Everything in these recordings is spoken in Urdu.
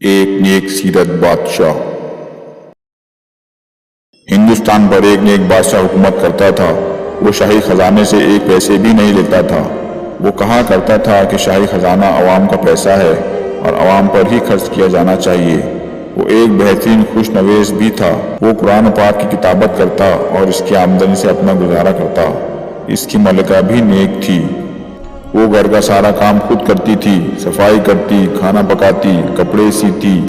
ایک نیک سیرت بادشاہ۔ ہندوستان پر ایک نیک بادشاہ حکومت کرتا تھا۔ وہ شاہی خزانے سے ایک پیسے بھی نہیں لیتا تھا۔ وہ کہا کرتا تھا کہ شاہی خزانہ عوام کا پیسہ ہے اور عوام پر ہی خرچ کیا جانا چاہیے۔ وہ ایک بہترین خوش نویس بھی تھا۔ وہ قرآن پاک کی کتابت کرتا اور اس کی آمدنی سے اپنا گزارا کرتا۔ اس کی ملکہ بھی نیک تھی۔ وہ گھر کا سارا کام خود کرتی تھی، صفائی کرتی، کھانا پکاتی، کپڑے سیتی،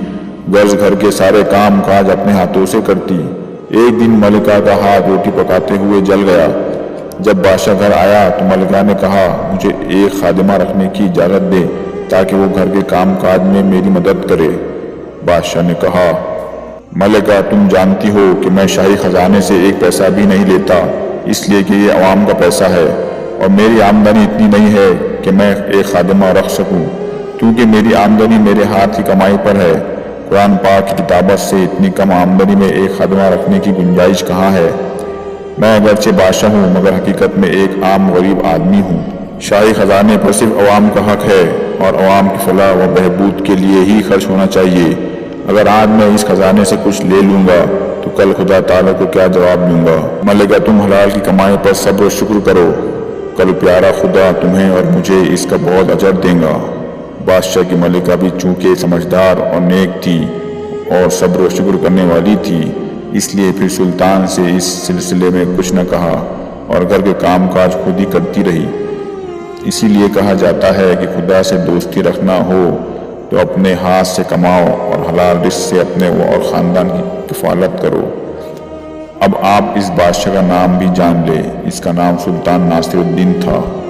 غرض گھر کے سارے کام کاج اپنے ہاتھوں سے کرتی۔ ایک دن ملکہ کا ہاتھ روٹی پکاتے ہوئے جل گیا۔ جب بادشاہ گھر آیا تو ملکہ نے کہا، مجھے ایک خادمہ رکھنے کی اجازت دے تاکہ وہ گھر کے کام کاج میں میری مدد کرے۔ بادشاہ نے کہا، ملکہ تم جانتی ہو کہ میں شاہی خزانے سے ایک پیسہ بھی نہیں لیتا، اس لیے کہ یہ عوام کا پیسہ ہے، اور میری آمدنی اتنی نہیں ہے کہ میں ایک خادمہ رکھ سکوں، کیونکہ میری آمدنی میرے ہاتھ کی کمائی پر ہے۔ قرآن پاک کی کتابت سے اتنی کم آمدنی میں ایک خادمہ رکھنے کی گنجائش کہاں ہے؟ میں اگرچہ بادشاہ ہوں مگر حقیقت میں ایک عام غریب آدمی ہوں۔ شاہی خزانے پر صرف عوام کا حق ہے اور عوام کی فلاح و بہبود کے لیے ہی خرچ ہونا چاہیے۔ اگر آج میں اس خزانے سے کچھ لے لوں گا تو کل خدا تعالیٰ کو کیا جواب دوں گا؟ ملکہ تم حلال کی کمائی پر صبر و شکر کرو، کل پیارا خدا تمہیں اور مجھے اس کا بہت اجر دے گا۔ بادشاہ کی ملکہ بھی چونکہ سمجھدار اور نیک تھی اور صبر و شکر کرنے والی تھی، اس لیے پھر سلطان سے اس سلسلے میں کچھ نہ کہا اور گھر کے کام کاج خود ہی کرتی رہی۔ اسی لیے کہا جاتا ہے کہ خدا سے دوستی رکھنا ہو تو اپنے ہاتھ سے کماؤ اور حلال رزق سے اپنے اور خاندان کی کفالت کرو۔ اب آپ اس بادشاہ کا نام بھی جان لیں، اس کا نام سلطان ناصر الدین تھا۔